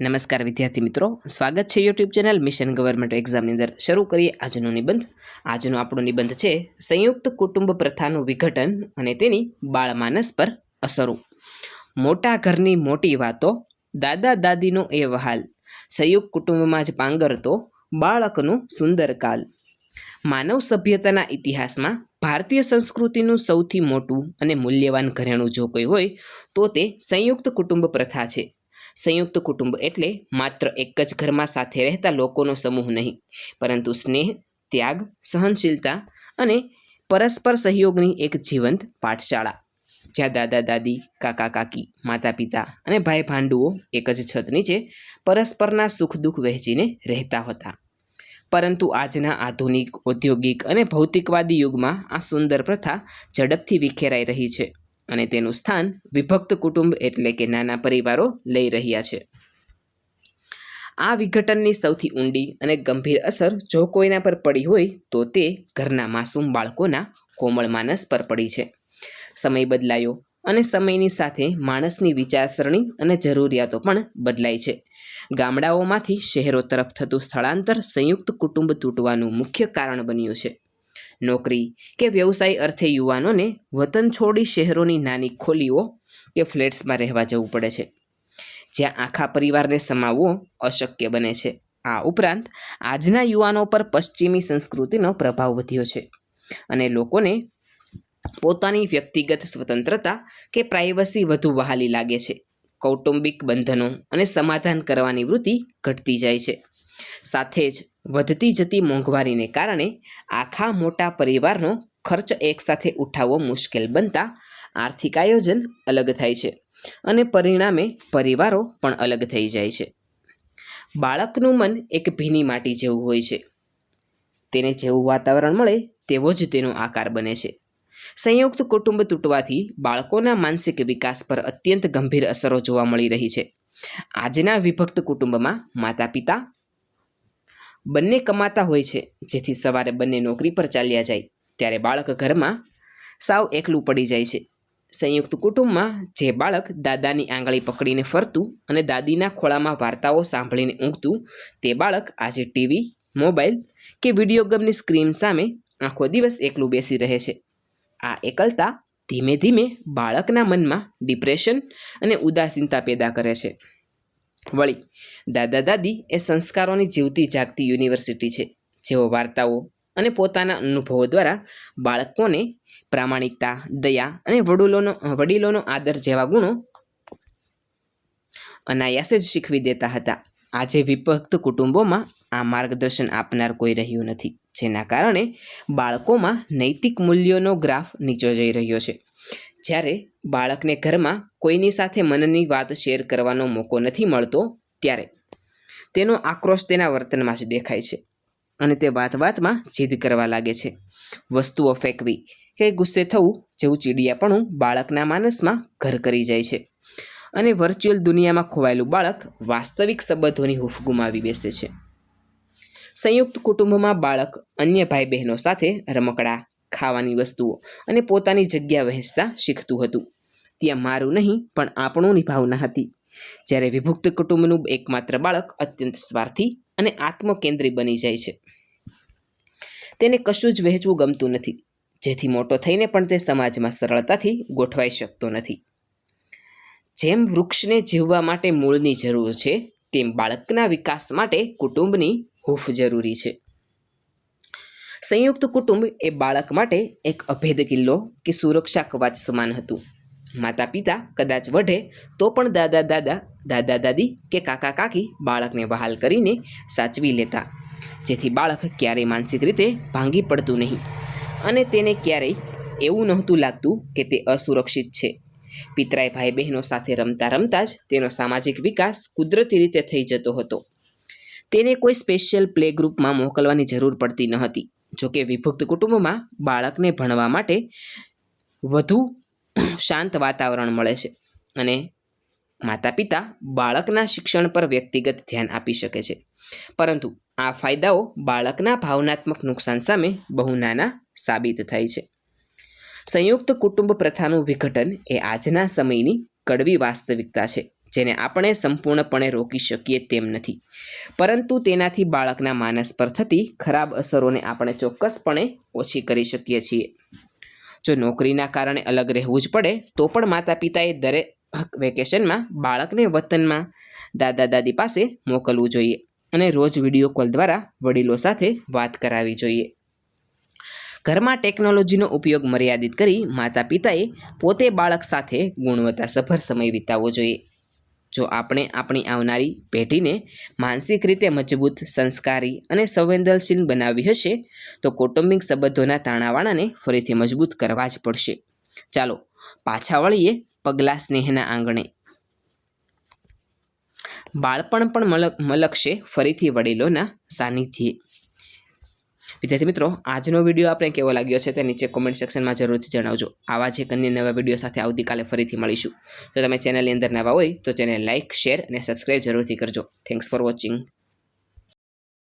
નમસ્કાર વિદ્યાર્થી મિત્રો, સ્વાગત છે યુટ્યુબ ચેનલ મિશન ગવર્મેન્ટ એક્ઝામની અંદર. શરૂ કરીએ આજનો નિબંધ. આજનો આપણો નિબંધ છે સંયુક્ત કુટુંબ પ્રથાનું વિઘટન અને તેની બાળમાનસ પર અસરો. મોટા ઘરની મોટી વાતો, દાદા દાદીનો એ વહાલ, સંયુક્ત કુટુંબમાં જ પાંગરતો બાળકનો સુંદર કાલ. માનવ સભ્યતાના ઇતિહાસમાં ભારતીય સંસ્કૃતિનું સૌથી મોટું અને મૂલ્યવાન ઘરેણું જો કોઈ હોય તો તે સંયુક્ત કુટુંબ પ્રથા છે. સંયુક્ત કુટુંબ એટલે માત્ર એક જ ઘરમાં સાથે રહેતા લોકોનો સમૂહ નહીં, પરંતુ સ્નેહ, ત્યાગ, સહનશીલતા અને પરસ્પર સહયોગની એક જીવંત પાઠશાળા, જ્યાં દાદા દાદી, કાકા કાકી, માતા પિતા અને ભાઈ ભાંડુઓ એક જ છત નીચે પરસ્પરના સુખ દુઃખ વહેંચીને રહેતા હતા. પરંતુ આજના આધુનિક, ઔદ્યોગિક અને ભૌતિકવાદી યુગમાં આ સુંદર પ્રથા ઝડપથી વિખેરાઈ રહી છે અને તેનું સ્થાન વિભક્ત કુટુંબ એટલે કે નાના પરિવારો લઈ રહ્યા છે. આ વિઘટનની સૌથી ઊંડી અને ગંભીર અસર જો કોઈના પર પડી હોય તો તે ઘરના માસૂમ બાળકોના કોમળ માનસ પર પડી છે. સમય બદલાયો અને સમયની સાથે માણસની વિચારસરણી અને જરૂરિયાતો પણ બદલાય છે. ગામડાઓમાંથી શહેરો તરફ થતું સ્થળાંતર સંયુક્ત કુટુંબ તૂટવાનું મુખ્ય કારણ બન્યું છે. નોકરી કે વ્યવસાય અર્થે યુવાનોને વતન છોડી શહેરોની નાની ખોલીઓ કે ફ્લેટ્સમાં રહેવા જવું પડે છે, જ્યાં આખા પરિવારને સમાવવો અશક્ય બને છે. આ ઉપરાંત આજના યુવાનો પર પશ્ચિમી સંસ્કૃતિનો પ્રભાવ વધ્યો છે અને લોકોને પોતાની વ્યક્તિગત સ્વતંત્રતા કે પ્રાઇવસી વધુ વહાલી લાગે છે. કૌટુંબિક બંધનો અને સમાધાન કરવાની વૃત્તિ ઘટતી જાય છે. સાથે જ વધતી જતી મોંઘવારીને કારણે આખા મોટા પરિવારનો ખર્ચ એકસાથે ઉઠાવવો મુશ્કેલ બનતા આર્થિક આયોજન અલગ થાય છે અને પરિણામે પરિવારો પણ અલગ થઈ જાય છે. બાળકનું મન એક ભીની માટી જેવું હોય છે. તેને જેવું વાતાવરણ મળે તેવો જ તેનો આકાર બને છે. સંયુક્ત કુટુંબ તૂટવાથી બાળકોના માનસિક વિકાસ પર અત્યંત ગંભીર અસરો જોવા મળી રહી છે. આજના વિભક્ત કુટુંબમાં માતા પિતા બંને કમાતા હોય છે, જેથી સવારે બંને નોકરી પર ચાલ્યા જાય ત્યારે બાળક ઘરમાં સાવ એકલું પડી જાય છે. સંયુક્ત કુટુંબમાં જે બાળક દાદાની આંગળી પકડીને ફરતું અને દાદીના ખોળામાં વાર્તાઓ સાંભળીને ઊંઘતું, તે બાળક આજે ટીવી, મોબાઈલ કે વિડીયો ગેમની સ્ક્રીન સામે આખો દિવસ એકલું બેસી રહે છે. આ એકલતા ધીમે ધીમે બાળકના મનમાં ડિપ્રેશન અને ઉદાસીનતા પેદા કરે છે. વળી દાદા દાદી એ સંસ્કારોની જીવતી જાગતી યુનિવર્સિટી છે, જેઓ વાર્તાઓ અને પોતાના અનુભવો દ્વારા બાળકોને પ્રામાણિકતા, દયા અને વડીલોનો આદર જેવા ગુણો અનાયાસે જ શીખવી દેતા હતા. આજે વિભક્ત કુટુંબોમાં આ માર્ગદર્શન આપનાર કોઈ રહ્યું નથી, જેના કારણે બાળકોમાં નૈતિક મૂલ્યોનો ગ્રાફ નીચો જઈ રહ્યો છે. જ્યારે બાળકને ઘરમાં કોઈની સાથે મનની વાત શેર કરવાનો મોકો નથી મળતો, ત્યારે તેનો આક્રોશ તેના વર્તનમાં જ દેખાય છે અને તે વાત વાતમાં જીદ કરવા લાગે છે. વસ્તુઓ ફેંકવી કે ગુસ્સે થવું જેવું ચીડિયાપણું બાળકના માનસમાં ઘર કરી જાય છે અને વર્ચ્યુઅલ દુનિયામાં ખોવાયેલું બાળક વાસ્તવિક સંબંધોની હૂંફ ગુમાવી બેસે છે. સંયુક્ત કુટુંબમાં બાળક અન્ય ભાઈ બહેનો સાથે રમકડા, ખાવાની વસ્તુઓ અને પોતાની જગ્યા વહેંચતા શીખતું હતું. ત્યાં મારું નહીં પણ આપણું ની ભાવના હતી. જ્યારે વિભક્ત કુટુંબનું એકમાત્ર બાળક અત્યંત સ્વાર્થી અને આત્મકેન્દ્રી બની જાય છે. તેને કશું જ વહેંચવું ગમતું નથી, જેથી મોટો થઈને પણ તે સમાજમાં સરળતાથી ગોઠવાઈ શકતો નથી. જેમ વૃક્ષને જીવવા માટે મૂળની જરૂર છે, તેમ બાળકના વિકાસ માટે કુટુંબની હૂંફ જરૂરી છે. સંયુક્ત કુટુંબ એ બાળક માટે એક અભેદ કિલ્લો કે સુરક્ષા કવચ સમાન હતું. માતા પિતા કદાચ વઢે તો પણ દાદા દાદી કે કાકા કાકી બાળકને વહાલ કરીને સાચવી લેતા, જેથી બાળક ક્યારેય માનસિક રીતે ભાંગી પડતું નહીં અને તેને ક્યારેય એવું નહોતું લાગતું કે તે અસુરક્ષિત છે. પિતરાઈ ભાઈ બહેનો સાથે રમતા રમતા જ તેનો સામાજિક વિકાસ કુદરતી રીતે થઈ જતો હતો. તેને કોઈ સ્પેશિયલ પ્લે ગ્રુપમાં મોકલવાની જરૂર પડતી ન હતી. જોકે વિભક્ત કુટુંબમાં બાળકને ભણવા માટે વધુ શાંત વાતાવરણ મળે છે અને માતા પિતા બાળકના શિક્ષણ પર વ્યક્તિગત ધ્યાન આપી શકે છે. પરંતુ આ ફાયદાઓ બાળકના ભાવનાત્મક નુકસાન સામે બહુ નાના સાબિત થાય છે. સંયુક્ત કુટુંબ પ્રથાનું વિઘટન એ આજના સમયની કડવી વાસ્તવિકતા છે. જેને આપણે સંપૂર્ણપણે રોકી શકીએ તેમ નથી, પરંતુ તેનાથી બાળકના માનસ પર થતી ખરાબ અસરોને આપણે ચોક્કસપણે ઓછી કરી શકીએ છીએ. જો નોકરીના કારણે અલગ રહેવું જ પડે તો પણ માતા પિતાએ દરેક વેકેશનમાં બાળકને વતનમાં દાદા દાદી પાસે મોકલવું જોઈએ અને રોજ વિડીયો કોલ દ્વારા વડીલો સાથે વાત કરાવવી જોઈએ. ઘરમાં ટેકનોલોજીનો ઉપયોગ મર્યાદિત કરી માતા પિતાએ પોતે બાળક સાથે ગુણવત્તાસભર સમય વિતાવવો જોઈએ. જો આપણે આપણી આવનારી પેઢીને માનસિક રીતે મજબૂત, સંસ્કારી અને સંવેદનશીલ બનાવવી હશે તો કૌટુંબિક સંબંધોના તાણાવાણાને ફરીથી મજબૂત કરવા જ પડશે. ચાલો પાછા વળીએ પગલાં સ્નેહના આંગણે. બાળપણ પણ મલકશે ફરીથી વડીલોના સાનિધ્યે. વિદ્યાર્થી મિત્રો, આજનો વિડીયો આપણે કેવો લાગ્યો છે તે નીચે કોમેન્ટ સેક્શનમાં જરૂરથી જણાવજો. આવા જ એક અન્ય નવા વિડીયો સાથે આવતીકાલે ફરીથી મળીશું. જો તમે ચેનલની અંદર નવા હોય તો ચેનલ લાઇક, શેર અને સબસ્ક્રાઈબ જરૂરથી કરજો. Thanks for watching.